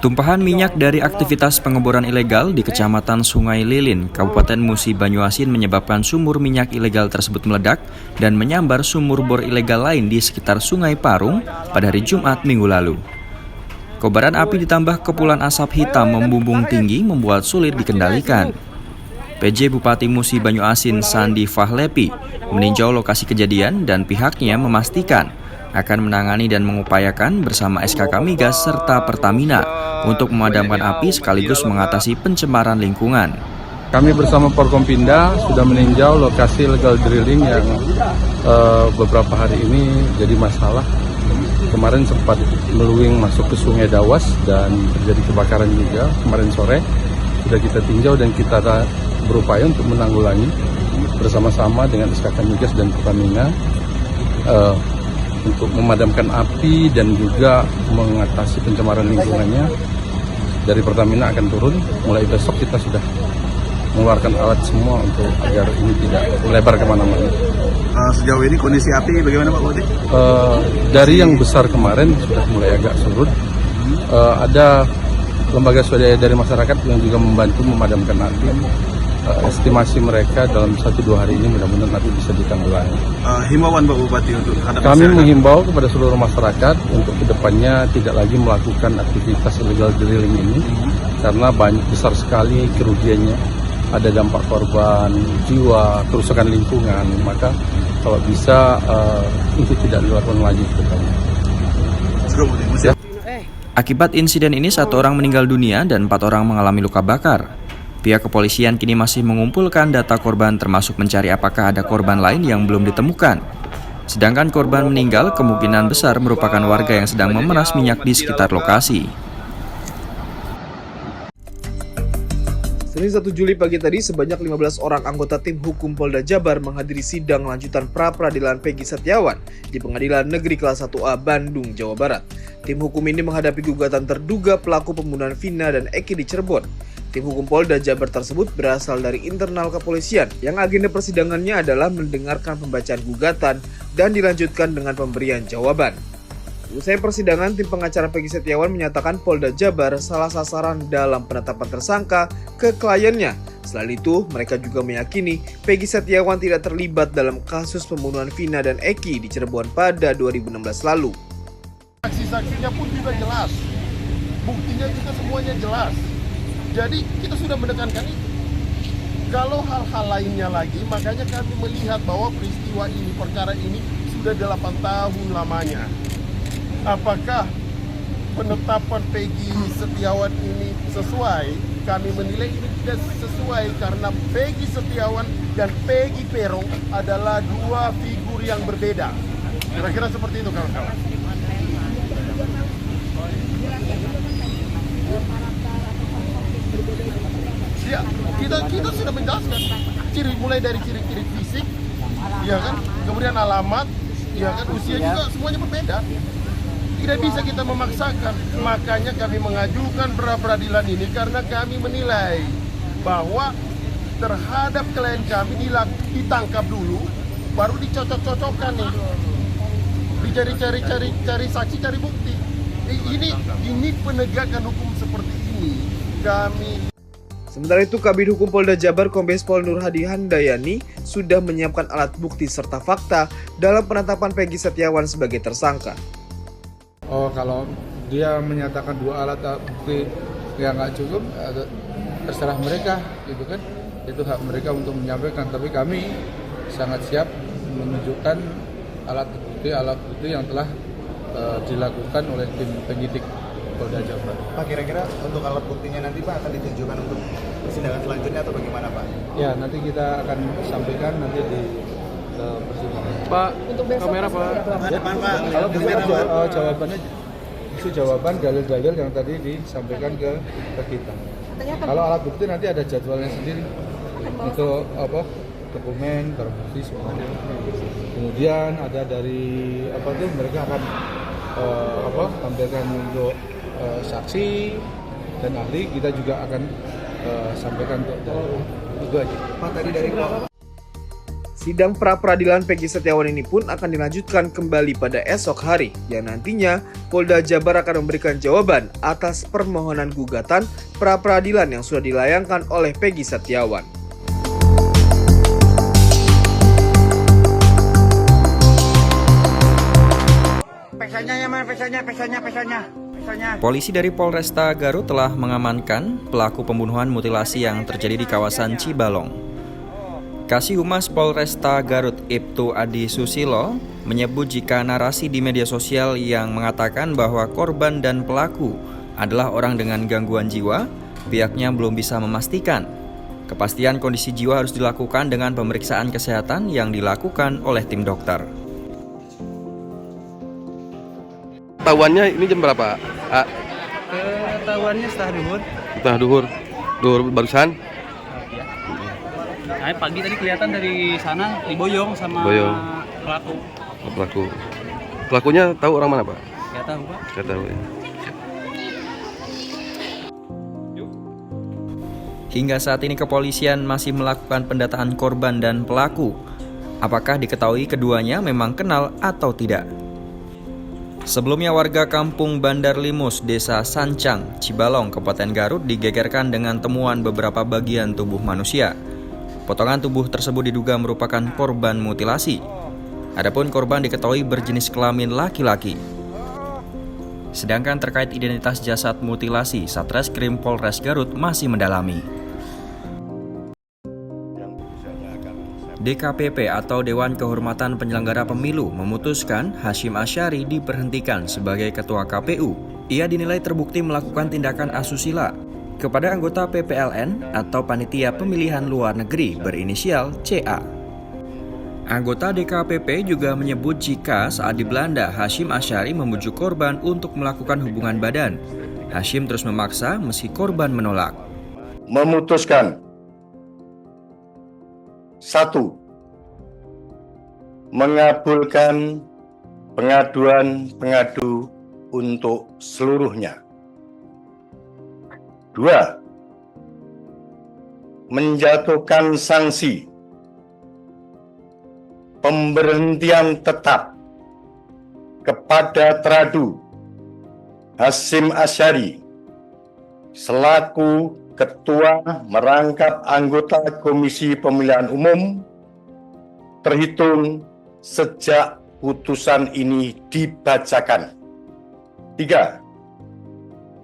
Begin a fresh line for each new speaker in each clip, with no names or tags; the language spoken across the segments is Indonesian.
Tumpahan minyak dari aktivitas pengeboran ilegal di Kecamatan Sungai Lilin, Kabupaten Musi Banyuasin menyebabkan sumur minyak ilegal tersebut meledak dan menyambar sumur bor ilegal lain di sekitar Sungai Parung pada hari Jumat minggu lalu. Kobaran api ditambah kepulan asap hitam membumbung tinggi membuat sulit dikendalikan. PJ Bupati Musi Banyuasin Sandi Fahlepi meninjau lokasi kejadian dan pihaknya memastikan akan menangani dan mengupayakan bersama SKK Migas serta Pertamina untuk memadamkan api sekaligus mengatasi pencemaran lingkungan.
Kami bersama Forkompinda sudah meninjau lokasi illegal drilling yang beberapa hari ini jadi masalah. Kemarin sempat meluing masuk ke Sungai Dawas dan terjadi kebakaran juga kemarin sore. Sudah kita tinjau dan kita berupaya untuk menanggulangi bersama-sama dengan SKK Migas dan Pertamina untuk memadamkan api dan juga mengatasi pencemaran lingkungannya. Dari Pertamina akan turun, mulai besok kita sudah mengeluarkan alat semua untuk agar ini tidak melebar kemana-mana.
Sejauh ini kondisi api bagaimana Pak Bupati?
Dari yang besar kemarin sudah mulai agak surut. Ada lembaga swadaya dari masyarakat yang juga membantu memadamkan api. Estimasi mereka dalam 1-2 hari ini mudah-mudahan nanti bisa ditanggulangi.
Himbauan Pak Bupati untuk
kami menghimbau kepada seluruh masyarakat untuk kedepannya tidak lagi melakukan aktivitas illegal drilling ini karena banyak besar sekali kerugiannya, ada dampak korban jiwa, kerusakan lingkungan, maka kalau bisa itu tidak dilakukan lagi ke depannya.
Akibat insiden ini 1 orang meninggal dunia dan 4 orang mengalami luka bakar. Pihak kepolisian kini masih mengumpulkan data korban termasuk mencari apakah ada korban lain yang belum ditemukan. Sedangkan korban meninggal kemungkinan besar merupakan warga yang sedang memeras minyak di sekitar lokasi.
Senin 1 Juli pagi tadi, sebanyak 15 orang anggota tim hukum Polda Jabar menghadiri sidang lanjutan pra-peradilan Peggy Setiawan di Pengadilan Negeri Kelas 1A Bandung, Jawa Barat. Tim hukum ini menghadapi gugatan terduga pelaku pembunuhan Vina dan Eki di Cirebon. Tim hukum Polda Jabar tersebut berasal dari internal kepolisian yang agenda persidangannya adalah mendengarkan pembacaan gugatan dan dilanjutkan dengan pemberian jawaban. Usai persidangan, tim pengacara Peggy Setiawan menyatakan Polda Jabar salah sasaran dalam penetapan tersangka ke kliennya. Selain itu, mereka juga meyakini Peggy Setiawan tidak terlibat dalam kasus pembunuhan Vina dan Eki di Cirebon pada 2016 lalu.
Saksi-saksinya pun juga jelas, buktinya juga semuanya jelas. Jadi kita sudah menekankan itu. Kalau hal-hal lainnya lagi, makanya kami melihat bahwa peristiwa ini, perkara ini sudah 8 tahun lamanya. Apakah penetapan Peggy Setiawan ini sesuai? Kami menilai ini tidak sesuai karena Peggy Setiawan dan Peggy Peron adalah 2 figur yang berbeda. Kira-kira seperti itu kawan-kawan. Ya, kita sudah menjelaskan mulai dari ciri-ciri fisik, ya kan, kemudian alamat, ya kan, usia juga semuanya berbeda. Tidak bisa kita memaksakan, makanya kami mengajukan pra-peradilan ini karena kami menilai bahwa terhadap klien kami ditangkap dulu, baru dicocok-cocokkan nih, dicari saksi, cari bukti. Ini penegakan hukum seperti ini kami.
Sementara itu, Kabid Hukum Polda Jabar Kombes Pol Nur Hadi Handayani sudah menyiapkan alat bukti serta fakta dalam penetapan Peggy Setiawan sebagai tersangka.
Kalau dia menyatakan 2 alat bukti yang nggak cukup, terserah mereka, gitu kan? Itu hak mereka untuk menyampaikan. Tapi kami sangat siap menunjukkan alat bukti yang telah dilakukan oleh tim penyidik Polda Jabar.
Pak, kira-kira untuk alat buktinya nanti Pak akan ditunjukkan untuk persidangan selanjutnya atau bagaimana Pak?
Ya, nanti kita akan sampaikan nanti di persidangan.
Pak, untuk kamera Pak.
Depan Pak.
Kalau jawabannya itu jawaban dalil-dalil yang tadi disampaikan ke kita. Kalau alat bukti nanti ada jadwalnya sendiri. Itu dokumen, barang bukti semuanya. Kemudian ada dari mereka akan tampilkan untuk saksi dan ahli, kita juga akan sampaikan untuk itu aja.
Pak, tadi dari
Sidang pra-peradilan Peggy Setiawan ini pun akan dilanjutkan kembali pada esok hari, yang nantinya Polda Jabar akan memberikan jawaban atas permohonan gugatan pra-peradilan yang sudah dilayangkan oleh Peggy Setiawan.
Pesannya.
Polisi dari Polresta Garut telah mengamankan pelaku pembunuhan mutilasi yang terjadi di kawasan Cibalong. Kasih Humas Polresta Garut Ibtu Adi Susilo menyebut jika narasi di media sosial yang mengatakan bahwa korban dan pelaku adalah orang dengan gangguan jiwa, pihaknya belum bisa memastikan. Kepastian kondisi jiwa harus dilakukan dengan pemeriksaan kesehatan yang dilakukan oleh tim dokter.
Ketahuannya ini jam berapa?
Ketahuannya
Setengah duhur. Duhur barusan?
Nah, pagi tadi kelihatan dari sana diboyong sama pelaku.
Pelakunya tahu orang mana, Pak?
Nggak tahu, Pak.
Nggak tahu ya.
Hingga saat ini kepolisian masih melakukan pendataan korban dan pelaku. Apakah diketahui keduanya memang kenal atau tidak? Sebelumnya warga kampung Bandar Limus, Desa Sancang, Cibalong, Kabupaten Garut digegerkan dengan temuan beberapa bagian tubuh manusia. Potongan tubuh tersebut diduga merupakan korban mutilasi. Adapun korban diketahui berjenis kelamin laki-laki. Sedangkan terkait identitas jasad mutilasi, Satreskrim Polres Garut masih mendalami. DKPP atau Dewan Kehormatan Penyelenggara Pemilu memutuskan Hasyim Asyari diberhentikan sebagai Ketua KPU. Ia dinilai terbukti melakukan tindakan asusila kepada anggota PPLN atau Panitia Pemilihan Luar Negeri berinisial CA. Anggota DKPP juga menyebut jika saat di Belanda, Hasyim Asyari membujuk korban untuk melakukan hubungan badan. Hasyim terus memaksa meski korban menolak.
Memutuskan 1. Mengabulkan pengaduan pengadu untuk seluruhnya. 2. Menjatuhkan sanksi pemberhentian tetap kepada Teradu Hasyim Asyari selaku Ketua merangkap anggota Komisi Pemilihan Umum terhitung sejak putusan ini dibacakan. 3.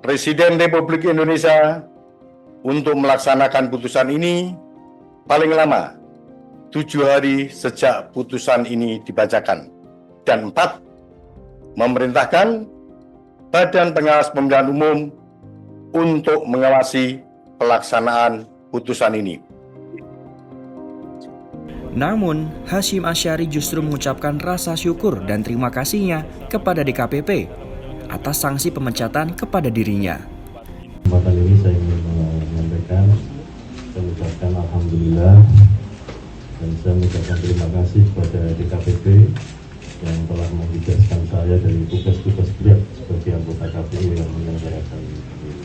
Presiden Republik Indonesia untuk melaksanakan putusan ini paling lama 7 hari sejak putusan ini dibacakan. Dan 4. Memerintahkan Badan Pengawas Pemilihan Umum untuk mengawasi pelaksanaan putusan ini.
Namun, Hasyim Asyari justru mengucapkan rasa syukur dan terima kasihnya kepada DKPP atas sanksi pemecatan kepada dirinya.
Kesempatan ini saya ingin menyampaikan, saya mengucapkan Alhamdulillah dan saya mengucapkan terima kasih kepada DKPP yang telah membebaskan saya dari tugas-tugas berat sebagai anggota KPU yang menyelenggarakan pemilu.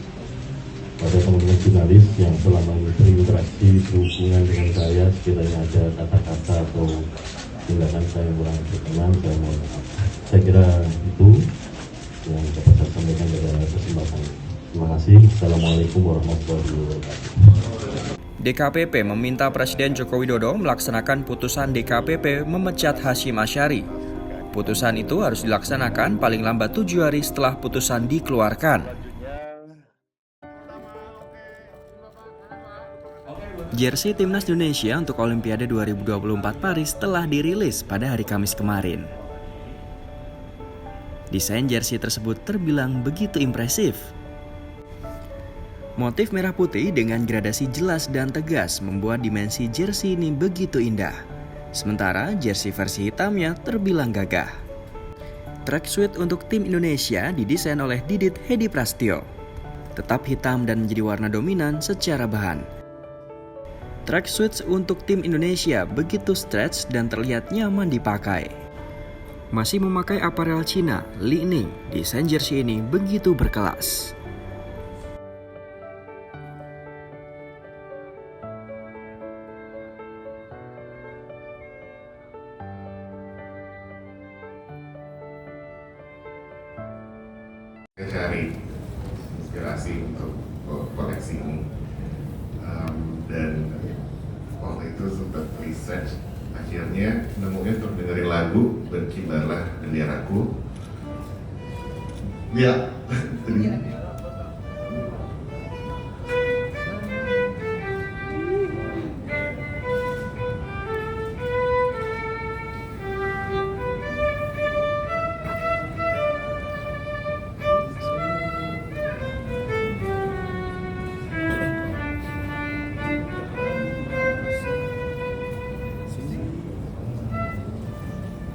Pada teman-teman jurnalis yang selama ini berinteraksi berhubungan dengan saya, sekiranya ada kata-kata atau tindakan saya yang kurang berkenan, saya mohon maaf. Saya kira itu yang dapat saya sampaikan pada kesempatan ini. Terima kasih. Assalamualaikum warahmatullahi wabarakatuh.
DKPP meminta Presiden Joko Widodo melaksanakan putusan DKPP memecat Hasyim Asyari. Putusan itu harus dilaksanakan paling lambat 7 hari setelah putusan dikeluarkan. Jersey Timnas Indonesia untuk Olimpiade 2024 Paris telah dirilis pada hari Kamis kemarin. Desain jersey tersebut terbilang begitu impresif. Motif merah putih dengan gradasi jelas dan tegas membuat dimensi jersey ini begitu indah. Sementara jersey versi hitamnya terbilang gagah. Tracksuit untuk tim Indonesia didesain oleh Didit Hedi Prastio. Tetap hitam dan menjadi warna dominan secara bahan. Tracksuit untuk tim Indonesia begitu stretch dan terlihat nyaman dipakai. Masih memakai aparel Cina, Li Ning, desain jersey ini begitu berkelas.
Saya cari inspirasi untuk koleksi ini. Dan waktu itu sempat research, akhirnya nemunya untuk dengerin lagu Berkibarlah Benderaku. Ya,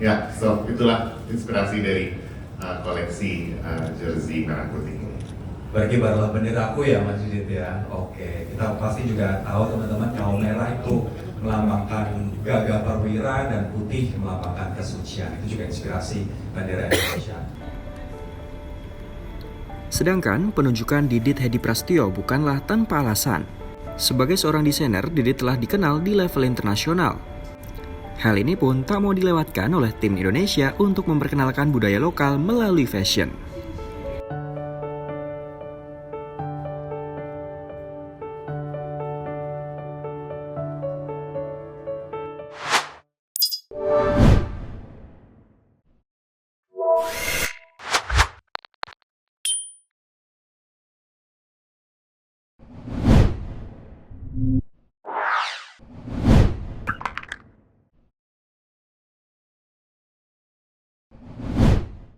ya, so itulah inspirasi dari koleksi jersey merah putih.
Berkibarlah benderaku ya Mas Didit ya. Oke, kita pasti juga tahu teman-teman nyawa merah itu melambangkan gagah perwira dan putih melambangkan kesucian. Itu juga inspirasi bendera Indonesia.
Sedangkan penunjukan Didit Hedi Prastio bukanlah tanpa alasan. Sebagai seorang desainer, Didit telah dikenal di level internasional. Hal ini pun tak mau dilewatkan oleh tim Indonesia untuk memperkenalkan budaya lokal melalui fashion.